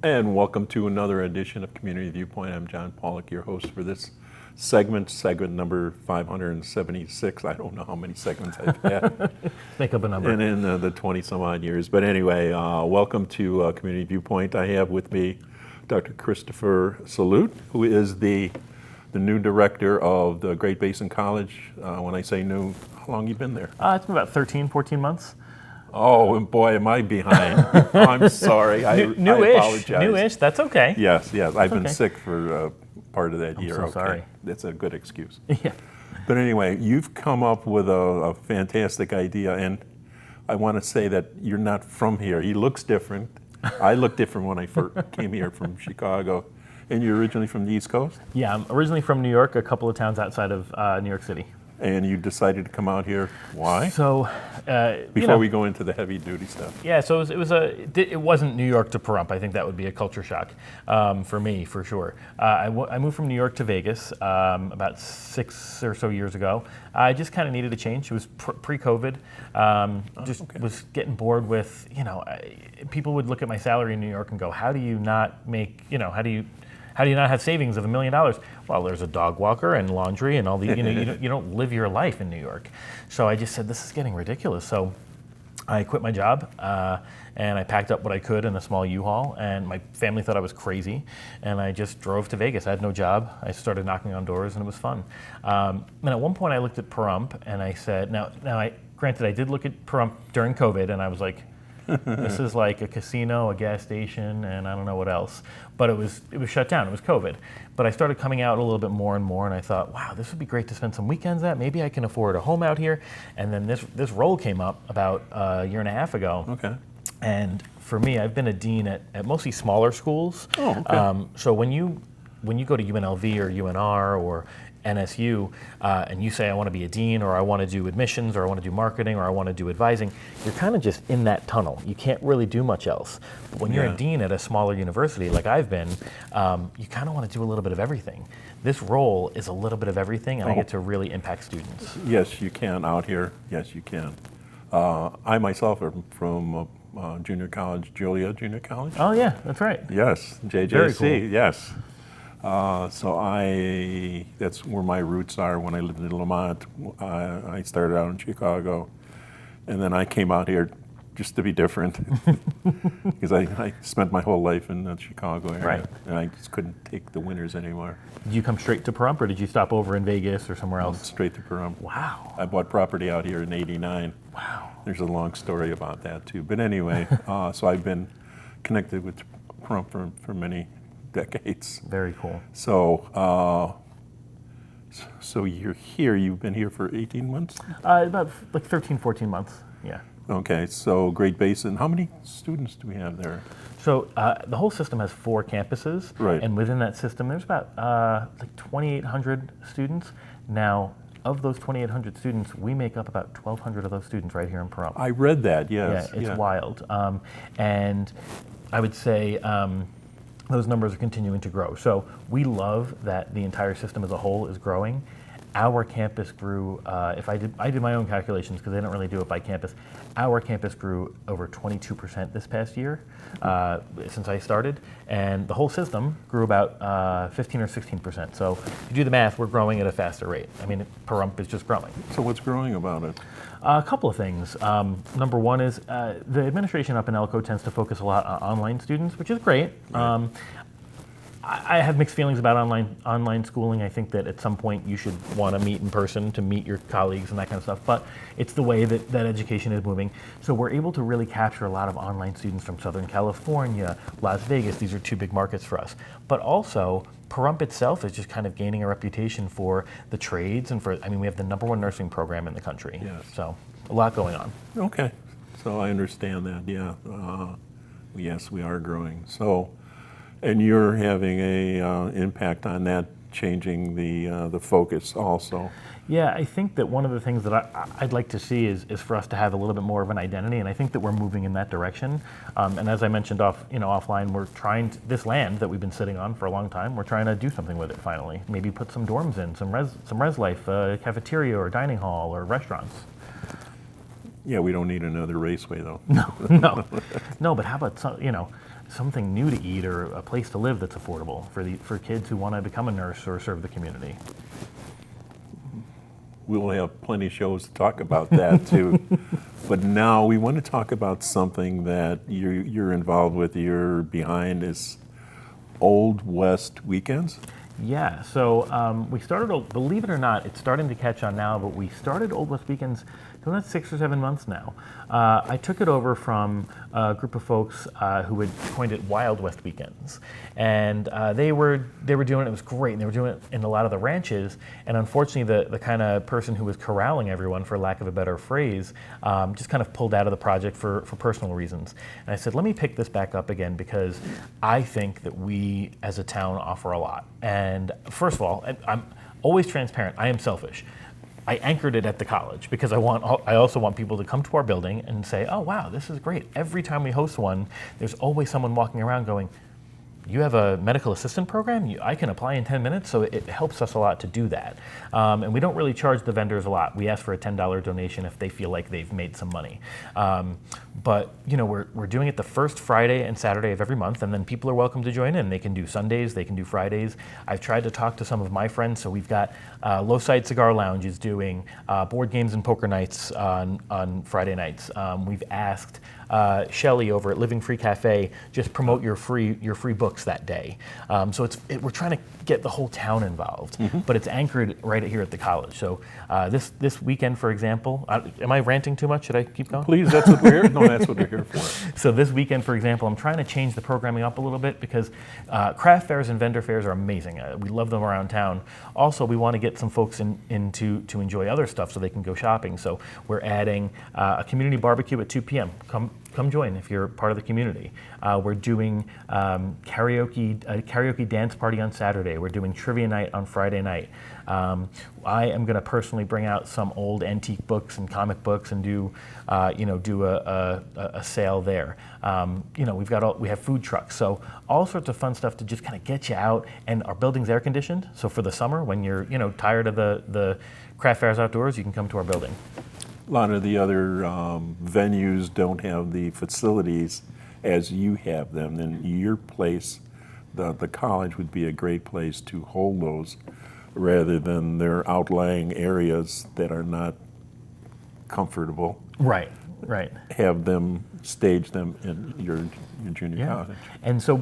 And welcome to another edition of Community Viewpoint. I'm John Pollock, your host for this segment number 576. I don't know how many segments I've had. Make up a number. And in the 20 some odd years. But anyway, welcome to Community Viewpoint. I have with me Dr. Christopher Salute, who is the new director of the Great Basin College. When I say new, how long you been there? It's been about 13, 14 months. Oh, and boy, am I behind. I'm sorry. I apologize. Newish, that's okay. Yes. I've been sick for part of that year. I'm so sorry. That's a good excuse. Yeah. But anyway, you've come up with a fantastic idea, and I want to say that you're not from here. He looks different. I look different when I first came here from Chicago. And you're originally from the East Coast? Yeah, I'm originally from New York, a couple of towns outside of New York City. And you decided to come out here. Why? So, before we go into the heavy duty stuff. Yeah, so it wasn't New York to Pahrump. I think that would be a culture shock for me, for sure. I moved from New York to Vegas about 6 or so years ago. I just kind of needed a change. It was pre-COVID. Was getting bored with, people would look at my salary in New York and go, how do you not make, how do you not have savings of $1 million? Well, there's a dog walker and laundry and all the, you don't live your life in New York. So I just said, this is getting ridiculous. So I quit my job and I packed up what I could in a small U-Haul, and my family thought I was crazy, and I just drove to Vegas. I had no job. I started knocking on doors, and it was fun. And at one point I looked at Pahrump and I said, granted I did look at Pahrump during COVID, and I was like, this is like a casino, a gas station, and I don't know what else. But it was shut down. It was COVID. But I started coming out a little bit more and more, and I thought, wow, this would be great to spend some weekends at. Maybe I can afford a home out here. And then this role came up about a year and a half ago. Okay. And for me, I've been a dean at mostly smaller schools. Oh, okay. So when you go to UNLV or UNR or NSU, and you say, I want to be a dean, or I want to do admissions, or I want to do marketing, or I want to do advising, you're kind of just in that tunnel. You can't really do much else. But when you're a dean at a smaller university, like I've been, you kind of want to do a little bit of everything. This role is a little bit of everything, and I get to really impact students. Yes, you can out here. Yes, you can. I myself am from junior college, Julia Junior College. Oh yeah, that's right. Yes, JJC, Very cool. Yes. So that's where my roots are. When I lived in Lamont, I started out in Chicago, and then I came out here just to be different, because I spent my whole life in the Chicago area, right. And I just couldn't take the winters anymore. Did you come straight to Pahrump, or did you stop over in Vegas or somewhere else? Straight to Pahrump. Wow. I bought property out here in '89. Wow. There's a long story about that too. But anyway, so I've been connected with Pahrump for many decades. Very cool. So, so you're here. You've been here for 18 months? About like 13, 14 months. Yeah. Okay. So Great Basin. How many students do we have there? So the whole system has 4 campuses, right. And within that system, there's about like 2,800 students. Now, of those 2,800 students, we make up about 1,200 of those students right here in Pahrump. I read that. Yes. Yeah, it's wild, and I would say. Those numbers are continuing to grow. So we love that the entire system as a whole is growing. Our campus grew, I did my own calculations because they don't really do it by campus. Our campus grew over 22% this past year since I started, and the whole system grew about 15 or 16%. So if you do the math, we're growing at a faster rate. I mean, Pahrump is just growing. So what's growing about it? A couple of things. Number one is the administration up in Elko tends to focus a lot on online students, which is great. Right. I have mixed feelings about online schooling. I think that at some point you should want to meet in person to meet your colleagues and that kind of stuff, but it's the way that education is moving. So we're able to really capture a lot of online students from Southern California, Las Vegas. These are 2 big markets for us. But also, Pahrump itself is just kind of gaining a reputation for the trades and we have the #1 nursing program in the country. Yes. So a lot going on. Okay. So I understand that, yeah. Yes, we are growing. So, and you're having a impact on that, changing the focus also. Yeah, I think that one of the things that I'd like to see is for us to have a little bit more of an identity, and I think that we're moving in that direction. And as I mentioned offline, we're trying this land that we've been sitting on for a long time. We're trying to do something with it finally. Maybe put some dorms in, some res life, cafeteria or dining hall or restaurants. Yeah, we don't need another raceway though. No, no. But how about something new to eat or a place to live that's affordable for kids who want to become a nurse or serve the community? We'll have plenty of shows to talk about that too. But now we want to talk about something that you're involved with. You're behind is Old West Weekends. Yeah, so we started, believe it or not, it's starting to catch on now, but we started Old West Weekends doing that 6 or 7 months now. I took it over from a group of folks who had coined it Wild West Weekends. And they were doing it was great, and they were doing it in a lot of the ranches. And unfortunately, the kind of person who was corralling everyone, for lack of a better phrase, just kind of pulled out of the project for personal reasons. And I said, let me pick this back up again, because I think that we as a town offer a lot. And first of all, I'm always transparent. I am selfish. I anchored it at the college because I also want people to come to our building and say, oh, wow, this is great. Every time we host one, there's always someone walking around going, you have a medical assistant program? I can apply in 10 minutes, so it helps us a lot to do that. And we don't really charge the vendors a lot. We ask for a $10 donation if they feel like they've made some money. But we're doing it the first Friday and Saturday of every month, and then people are welcome to join in. They can do Sundays, they can do Fridays. I've tried to talk to some of my friends, so we've got Low Side Cigar Lounge is doing board games and poker nights on Friday nights. We've asked Shelley over at Living Free Cafe, just promote your free books that day. So we're trying to get the whole town involved, but it's anchored right here at the college. So this weekend, for example, am I ranting too much? Should I keep going? Please, that's what we're here. No, that's what we're here for. So this weekend, for example, I'm trying to change the programming up a little bit because craft fairs and vendor fairs are amazing. We love them around town. Also, we want to get some folks in to enjoy other stuff so they can go shopping. So we're adding a community barbecue at 2 p.m. Come join if you're part of the community. We're doing karaoke dance party on Saturday. We're doing trivia night on Friday night. I am going to personally bring out some old antique books and comic books and do a sale there. We have food trucks, so all sorts of fun stuff to just kind of get you out. And our building's air conditioned, so for the summer when you're tired of the craft fairs outdoors, you can come to our building. A lot of the other venues don't have the facilities as you have them. And your place, the college, would be a great place to hold those rather than their outlying areas that are not comfortable. Right. Have them stage them in your junior college.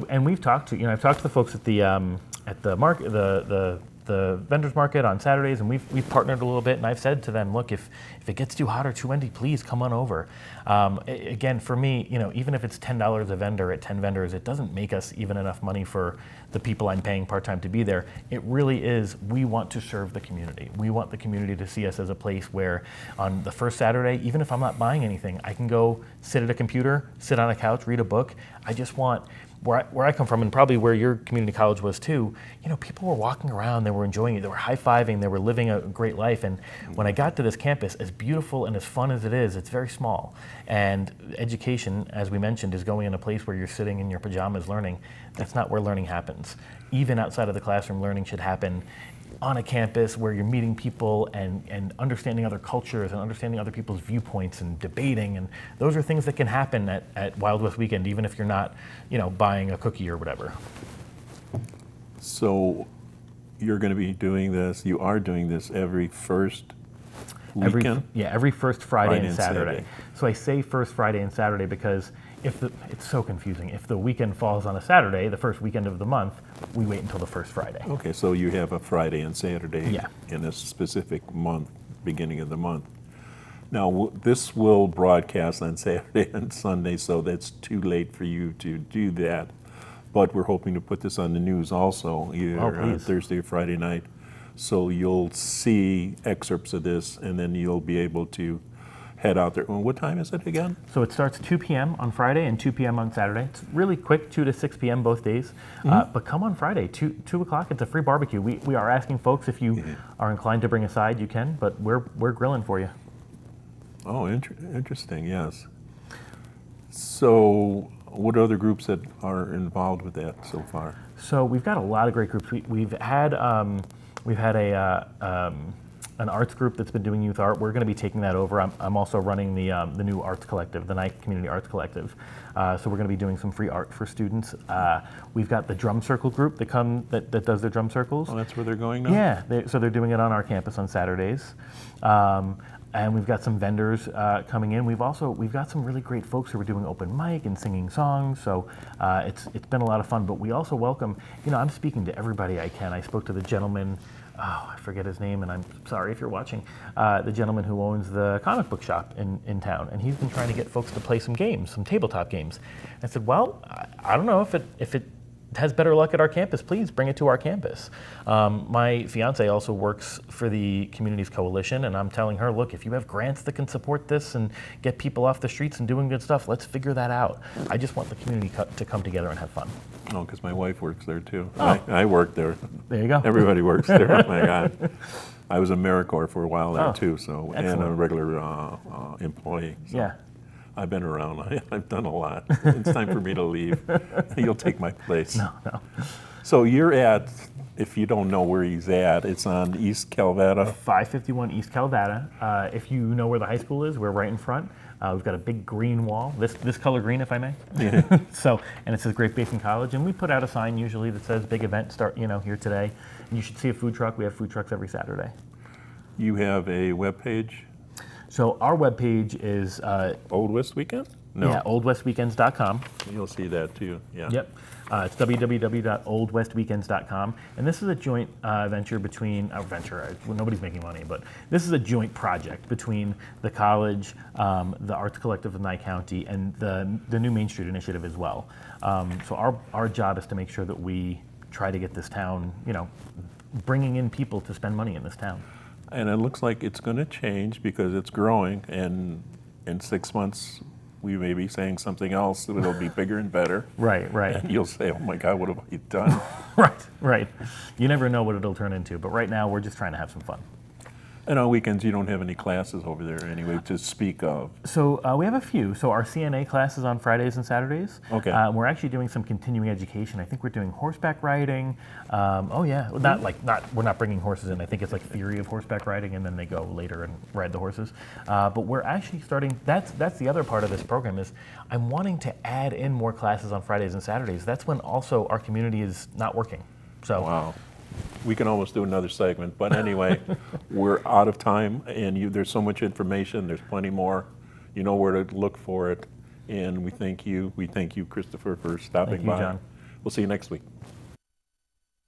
And we've talked to I've talked to the folks at the market, the vendors market on Saturdays, and we've partnered a little bit, and I've said to them, look, if it gets too hot or too windy, please come on over. Again, for me, even if it's $10 a vendor at 10 vendors, it doesn't make us even enough money for the people I'm paying part-time to be there. It really is, we want to serve the community. We want the community to see us as a place where on the first Saturday, even if I'm not buying anything, I can go sit at a computer, sit on a couch, read a book. I just want, where I come from, and probably where your community college was too, people were walking around, they were enjoying it, they were high-fiving, they were living a great life. And when I got to this campus, as beautiful and as fun as it is, it's very small. And education, as we mentioned, is going in a place where you're sitting in your pajamas learning. That's not where learning happens. Even outside of the classroom, learning should happen on a campus where you're meeting people and understanding other cultures and understanding other people's viewpoints and debating, and those are things that can happen at Wild West Weekend, even if you're not, buying a cookie or whatever. So you're going to be doing this, you are doing this every first weekend? Every first Friday and Saturday. So I say first Friday and Saturday because it's so confusing. If the weekend falls on a Saturday, the first weekend of the month, we wait until the first Friday. Okay, so you have a Friday and Saturday in a specific month, beginning of the month. Now, this will broadcast on Saturday and Sunday, so that's too late for you to do that. But we're hoping to put this on the news also, either on Thursday or Friday night. So you'll see excerpts of this, and then you'll be able to head out there. What time is it again? So it starts 2 p.m. on Friday and 2 p.m. on Saturday. It's really quick, 2 to 6 p.m. both days. But come on Friday, 2 o'clock, it's a free barbecue. We are asking folks, if you are inclined to bring a side, you can, but we're grilling for you. Oh, interesting, yes. So what other groups that are involved with that so far? So we've got a lot of great groups. We've had a an arts group that's been doing youth art. We're going to be taking that over. I'm also running the new arts collective, the Nye Community Arts Collective. So we're going to be doing some free art for students. We've got the drum circle group that does their drum circles. Oh, that's where they're going now? Yeah, so they're doing it on our campus on Saturdays. And we've got some vendors coming in. We've got some really great folks who are doing open mic and singing songs. So it's been a lot of fun. But we also welcome, I'm speaking to everybody I can. I spoke to the gentleman, I forget his name, and I'm sorry if you're watching, the gentleman who owns the comic book shop in town. And he's been trying to get folks to play some games, some tabletop games. I said, well, I don't know if it has better luck at our campus, please bring it to our campus. My fiance also works for the Communities Coalition, and I'm telling her, look, if you have grants that can support this and get people off the streets and doing good stuff, let's figure that out. I just want the community to come together and have fun. Oh, because my wife works there too. Oh. I work there. There you go. Everybody works there. Oh my God. I was a AmeriCorps for a while there too, so excellent. and a regular employee. So. Yeah. I've been around. I've done a lot. It's time for me to leave. You'll take my place. No. So you're at, if you don't know where he's at, it's on East Calvada. 551 East Calvada. If you know where the high school is, we're right in front. We've got a big green wall, this color green, if I may. Yeah. And it says Great Basin College, and we put out a sign usually that says big event start, here today. And you should see a food truck. We have food trucks every Saturday. You have a webpage? So our webpage is Old West Weekend? No. Yeah, oldwestweekends.com. You'll see that too. Yeah. Yep. It's www.oldwestweekends.com. And this is a joint venture between, nobody's making money, but this is a joint project between the college, the Arts Collective of Nye County, and the new Main Street Initiative as well. So our job is to make sure that we try to get this town, bringing in people to spend money in this town. And it looks like it's going to change because it's growing, and in 6 months we may be saying something else that will be bigger and better. Right. And you'll say, oh my God, what have I done? Right. You never know what it'll turn into, but right now we're just trying to have some fun. And on weekends, you don't have any classes over there anyway to speak of. So we have a few. So our CNA class is on Fridays and Saturdays. Okay. We're actually doing some continuing education. I think we're doing horseback riding. We're not bringing horses in. I think it's like theory of horseback riding, and then they go later and ride the horses. But we're actually starting. That's the other part of this program is I'm wanting to add in more classes on Fridays and Saturdays. That's when also our community is not working. So. Wow. We can almost do another segment, but anyway, we're out of time, and there's so much information. There's plenty more. You know where to look for it, and we thank you. We thank you, Christopher, for stopping by. Thank you, John. We'll see you next week.